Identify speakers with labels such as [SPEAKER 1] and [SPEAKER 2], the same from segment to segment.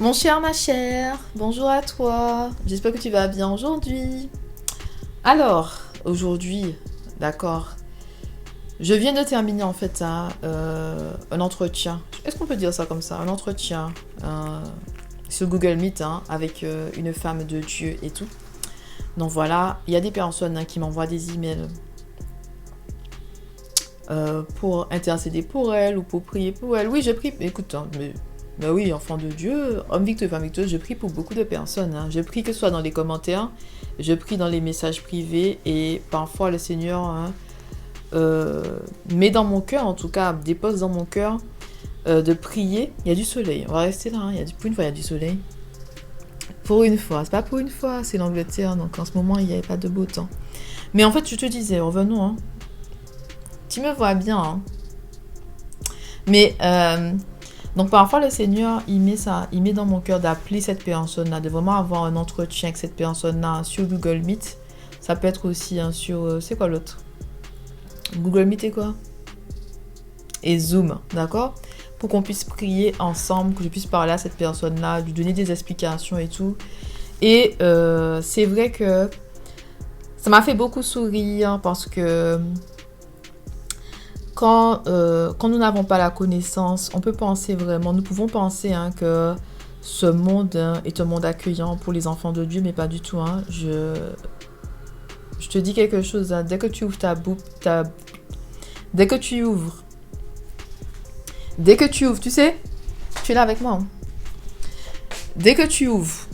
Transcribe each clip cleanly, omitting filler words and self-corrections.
[SPEAKER 1] Mon cher, ma chère, bonjour à toi. J'espère que tu vas bien aujourd'hui. Alors, aujourd'hui, d'accord, je viens de terminer en fait un entretien. Est-ce qu'on peut dire ça comme ça? Un entretien sur Google Meet avec une femme de Dieu et tout. Donc voilà, il y a des personnes qui m'envoient des emails pour intercéder pour elle ou pour prier pour elle. Oui, je prie. Écoute, mais oui, enfant de Dieu, homme victorieux, femme victorieuse, je prie pour beaucoup de personnes. Je prie que ce soit dans les commentaires, je prie dans les messages privés et parfois le Seigneur met dans mon cœur, en tout cas, dépose dans mon cœur de prier. Il y a du soleil, on va rester là. Pour une fois, il y a du soleil. Pour une fois, c'est pas pour une fois, c'est l'Angleterre, donc en ce moment, il n'y avait pas de beau temps. Mais en fait, je te disais, revenons. Tu me vois bien. Mais donc parfois le Seigneur il met dans mon cœur d'appeler cette personne-là, de vraiment avoir un entretien avec cette personne-là sur Google Meet. Ça peut être aussi sur c'est quoi l'autre? Google Meet et quoi? Et Zoom, d'accord? Pour qu'on puisse prier ensemble, que je puisse parler à cette personne-là, lui donner des explications et tout. Et c'est vrai que ça m'a fait beaucoup sourire parce que quand nous n'avons pas la connaissance, on peut penser vraiment, nous pouvons penser que ce monde est un monde accueillant pour les enfants de Dieu, mais pas du tout. Je te dis quelque chose, dès que tu ouvres dès que tu ouvres, tu sais, tu es là avec moi. Dès que tu ouvres,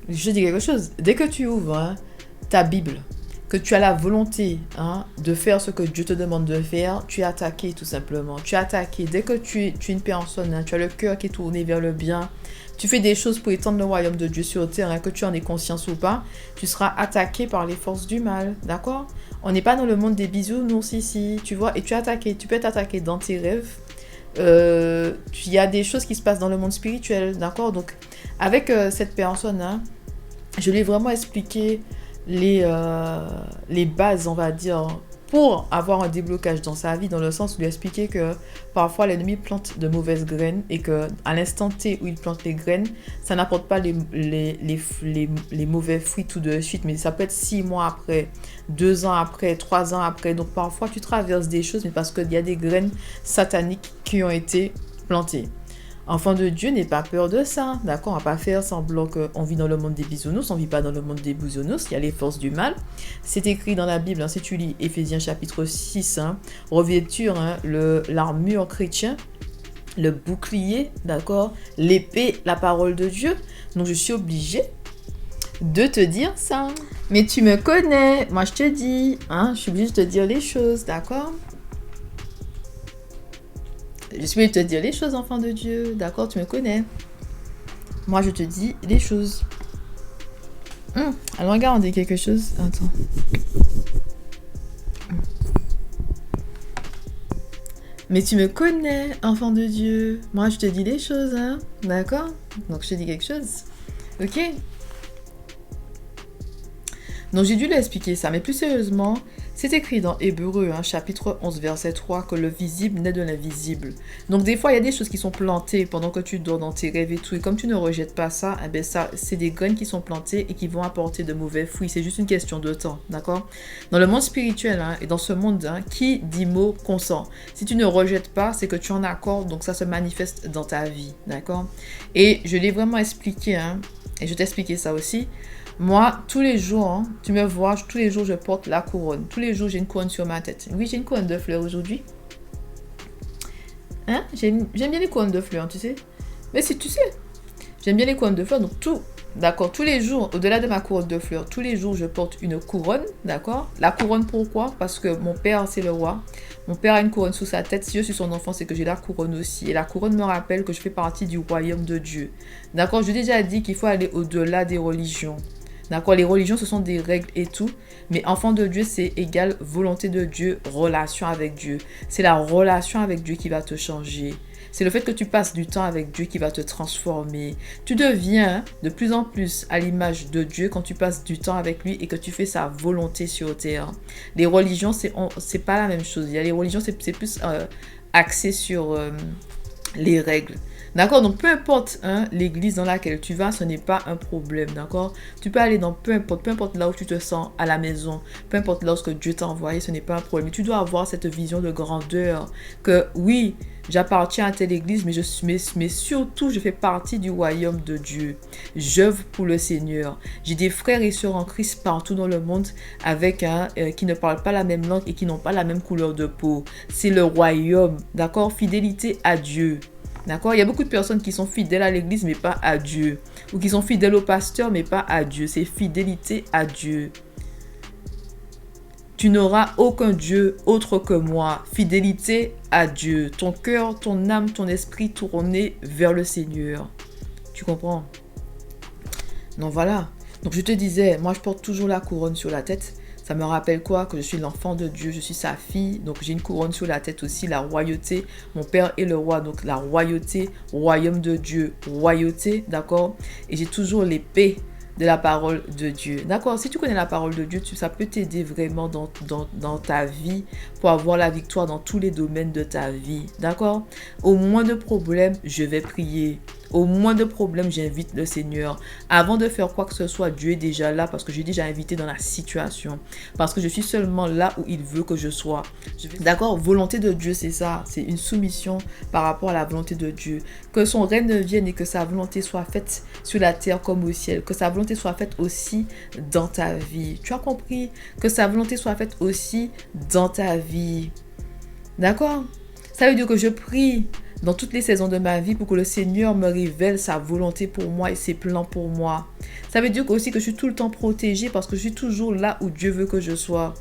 [SPEAKER 1] je dis quelque chose, dès que tu ouvres ta Bible, que tu as la volonté de faire ce que Dieu te demande de faire, tu es attaqué tout simplement. Tu es attaqué. Dès que tu es une personne, tu as le cœur qui est tourné vers le bien, tu fais des choses pour étendre le royaume de Dieu sur terre, que tu en aies conscience ou pas, tu seras attaqué par les forces du mal, d'accord? On n'est pas dans le monde des bisounours ici, tu vois, et tu es attaqué. Tu peux être attaqué dans tes rêves. Il y a des choses qui se passent dans le monde spirituel, d'accord? Donc, avec cette personne, je lui ai vraiment expliqué les bases, on va dire, pour avoir un déblocage dans sa vie, dans le sens où lui expliquer que parfois l'ennemi plante de mauvaises graines et que à l'instant T où il plante les graines, ça n'apporte pas les mauvais fruits tout de suite, mais ça peut être 6 mois après, 2 ans après, 3 ans après. Donc parfois tu traverses des choses, mais parce qu'il y a des graines sataniques qui ont été plantées. Enfant de Dieu, n'aie pas peur de ça, d'accord? On va pas faire semblant qu'on vit dans le monde des bisounours, on vit pas dans le monde des bisounours, il y a les forces du mal. C'est écrit dans la Bible, si tu lis Éphésiens chapitre 6, revêtir l'armure chrétienne, le bouclier, d'accord? L'épée, la parole de Dieu. Donc je suis obligée de te dire ça. Mais tu me connais, moi je te dis, je suis obligée de te dire les choses, d'accord? Je suis obligée de te dire les choses, enfant de Dieu. D'accord, tu me connais. Moi, je te dis les choses. Alors, regarde, quelque chose. Attends. Mais tu me connais, enfant de Dieu. Moi, je te dis les choses, D'accord? Donc, je te dis quelque chose. Ok? Donc, j'ai dû lui expliquer ça. Mais plus sérieusement, c'est écrit dans Hébreux, chapitre 11, verset 3, que le visible naît de l'invisible. Donc des fois, il y a des choses qui sont plantées pendant que tu dors dans tes rêves et tout. Et comme tu ne rejettes pas ça, ça, c'est des graines qui sont plantées et qui vont apporter de mauvais fruits. C'est juste une question de temps, d'accord? Dans le monde spirituel et dans ce monde, qui dit mot consent. Si tu ne rejettes pas, c'est que tu en accordes, donc ça se manifeste dans ta vie, d'accord? Et je l'ai vraiment expliqué, et je t'ai expliqué ça aussi. Moi, tous les jours, tu me vois, tous les jours, je porte la couronne. Tous les jours, j'ai une couronne sur ma tête. Oui, j'ai une couronne de fleurs aujourd'hui. J'aime bien les couronnes de fleurs, tu sais. Mais si tu sais, j'aime bien les couronnes de fleurs. Donc, d'accord, tous les jours, au-delà de ma couronne de fleurs, tous les jours, je porte une couronne, d'accord? La couronne, pourquoi? Parce que mon père, c'est le roi. Mon père a une couronne sous sa tête. Si je suis son enfant, c'est que j'ai la couronne aussi. Et la couronne me rappelle que je fais partie du royaume de Dieu. D'accord? Je t'ai déjà dit qu'il faut aller au-delà des religions. D'accord, les religions, ce sont des règles et tout. Mais enfant de Dieu, c'est égal volonté de Dieu, relation avec Dieu. C'est la relation avec Dieu qui va te changer. C'est le fait que tu passes du temps avec Dieu qui va te transformer. Tu deviens de plus en plus à l'image de Dieu quand tu passes du temps avec lui et que tu fais sa volonté sur terre. Les religions, c'est pas la même chose. Il y a les religions, c'est plus axé sur les règles. D'accord? Donc, peu importe hein, l'église dans laquelle tu vas, ce n'est pas un problème. D'accord? Tu peux aller dans peu importe là où tu te sens à la maison, peu importe lorsque Dieu t'a envoyé, ce n'est pas un problème. Mais tu dois avoir cette vision de grandeur que oui, j'appartiens à telle église, mais surtout, je fais partie du royaume de Dieu. J'œuvre pour le Seigneur. J'ai des frères et sœurs en Christ partout dans le monde avec qui ne parlent pas la même langue et qui n'ont pas la même couleur de peau. C'est le royaume. D'accord? Fidélité à Dieu. D'accord? Il y a beaucoup de personnes qui sont fidèles à l'église, mais pas à Dieu. Ou qui sont fidèles au pasteur, mais pas à Dieu. C'est fidélité à Dieu. Tu n'auras aucun Dieu autre que moi. Fidélité à Dieu. Ton cœur, ton âme, ton esprit tourné vers le Seigneur. Tu comprends? Donc voilà. Donc je te disais, moi je porte toujours la couronne sur la tête. Ça me rappelle quoi? Que je suis l'enfant de Dieu, je suis sa fille. Donc j'ai une couronne sur la tête aussi, la royauté. Mon père est le roi, donc la royauté, royaume de Dieu, royauté, d'accord? Et j'ai toujours l'épée de la parole de Dieu. D'accord? Si tu connais la parole de Dieu, ça peut t'aider vraiment dans ta vie pour avoir la victoire dans tous les domaines de ta vie. D'accord? Au moins de problèmes, je vais prier. Au moins de problèmes, j'invite le Seigneur. Avant de faire quoi que ce soit, Dieu est déjà là parce que j'ai déjà invité dans la situation. Parce que je suis seulement là où il veut que je sois. D'accord? Volonté de Dieu, c'est ça. C'est une soumission par rapport à la volonté de Dieu. Que son règne vienne et que sa volonté soit faite sur la terre comme au ciel. Que sa volonté soit faite aussi dans ta vie. Tu as compris? Que sa volonté soit faite aussi dans ta vie. D'accord? Ça veut dire que je prie dans toutes les saisons de ma vie pour que le Seigneur me révèle sa volonté pour moi et ses plans pour moi. Ça veut dire aussi que je suis tout le temps protégée parce que je suis toujours là où Dieu veut que je sois.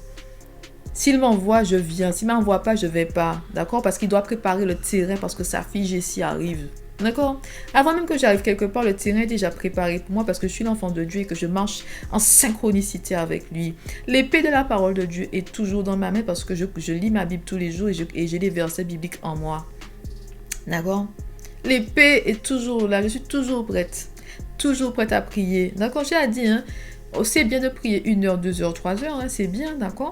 [SPEAKER 1] S'il m'envoie, je viens. S'il ne m'envoie pas, je ne vais pas. D'accord? Parce qu'il doit préparer le terrain parce que sa fille Jessie arrive. D'accord? Avant même que j'arrive quelque part, le terrain est déjà préparé pour moi parce que je suis l'enfant de Dieu et que je marche en synchronicité avec lui. L'épée de la parole de Dieu est toujours dans ma main parce que je lis ma Bible tous les jours et j'ai des versets bibliques en moi. D'accord? L'épée est toujours là. Je suis toujours prête. Toujours prête à prier. D'accord? J'ai dit, hein, c'est bien de prier 1 heure, 2 heures, 3 heures. Hein, c'est bien, d'accord?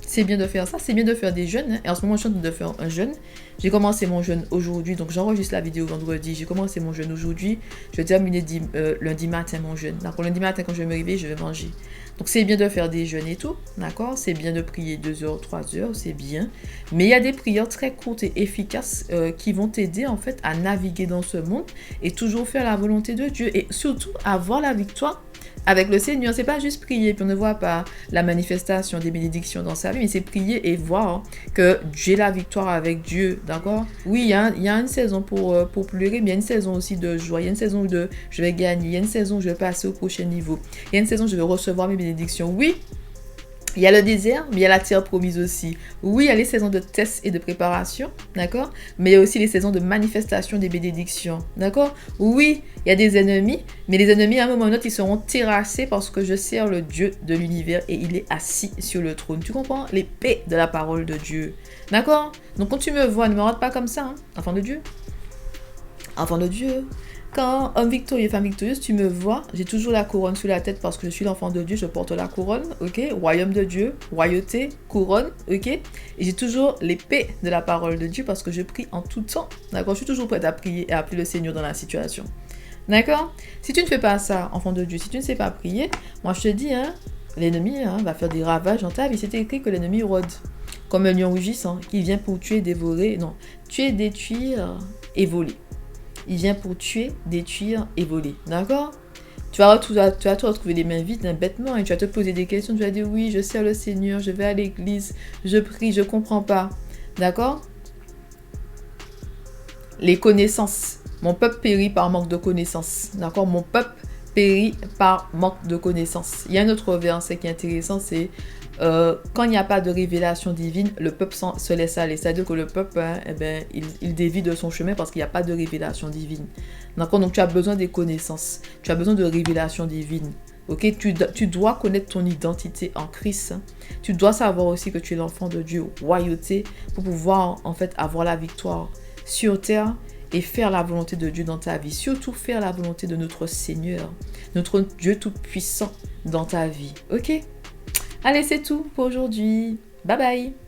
[SPEAKER 1] C'est bien de faire ça. C'est bien de faire des jeûnes. Hein. Et en ce moment, je suis en train de faire un jeûne. J'ai commencé mon jeûne aujourd'hui. Donc, j'enregistre la vidéo vendredi. J'ai commencé mon jeûne aujourd'hui. Je vais terminer lundi matin mon jeûne. D'accord? Lundi matin, quand je vais me réveiller, je vais manger. Donc, c'est bien de faire des jeûnes et tout. D'accord? C'est bien de prier 2 heures, 3 heures. C'est bien. Mais il y a des prières très courtes et efficaces qui vont t'aider, en fait, à naviguer dans ce monde et toujours faire la volonté de Dieu. Et surtout, avoir la victoire avec le Seigneur. C'est pas juste prier puis on ne voit pas la manifestation des bénédictions dans sa vie, mais c'est prier et voir que j'ai la victoire avec Dieu, d'accord? Oui, il y a une saison pour pleurer, mais il y a une saison aussi de joie. Il y a une saison où je vais gagner. Il y a une saison où je vais passer au prochain niveau. Il y a une saison où je vais recevoir mes bénédictions. Oui, il y a le désert, mais il y a la terre promise aussi. Oui, il y a les saisons de tests et de préparation, d'accord? Mais il y a aussi les saisons de manifestation des bénédictions, d'accord? Oui, il y a des ennemis, mais les ennemis, à un moment ou à un autre, ils seront terrassés parce que je sers le Dieu de l'univers et il est assis sur le trône. Tu comprends? L'épée de la parole de Dieu, d'accord? Donc quand tu me vois, ne me regarde pas comme ça, hein? Enfant de Dieu. Enfant de Dieu. Quand homme victorieux, femme victorieuse, tu me vois, j'ai toujours la couronne sur la tête parce que je suis l'enfant de Dieu, je porte la couronne, ok? Royaume de Dieu, royauté, couronne, ok? Et j'ai toujours l'épée de la parole de Dieu parce que je prie en tout temps, d'accord? Je suis toujours prête à prier et à appeler le Seigneur dans la situation, d'accord? Si tu ne fais pas ça, enfant de Dieu, si tu ne sais pas prier, moi je te dis, hein, l'ennemi va faire des ravages dans ta vie. C'était écrit que l'ennemi rôde comme un lion rugissant qui vient pour tuer, dévorer, non, tuer, détruire et voler. Il vient pour tuer, détruire et voler. D'accord? Tu vas te retrouver les mains vides, bêtement, et tu vas te poser des questions. Tu vas dire, oui, je sers le Seigneur, je vais à l'église, je prie, je comprends pas. D'accord? Les connaissances. Mon peuple périt par manque de connaissances. D'accord? Mon peuple périt par manque de connaissances. Il y a un autre verset qui est intéressant, c'est quand il n'y a pas de révélation divine, le peuple se laisse aller. C'est-à-dire que le peuple, il dévie de son chemin parce qu'il n'y a pas de révélation divine. D'accord? Donc tu as besoin des connaissances. Tu as besoin de révélation divine. Ok? Tu dois connaître ton identité en Christ. Tu dois savoir aussi que tu es l'enfant de Dieu, royauté, pour pouvoir en fait avoir la victoire sur terre et faire la volonté de Dieu dans ta vie. Surtout faire la volonté de notre Seigneur, notre Dieu tout-puissant dans ta vie. Ok? Allez, c'est tout pour aujourd'hui. Bye bye!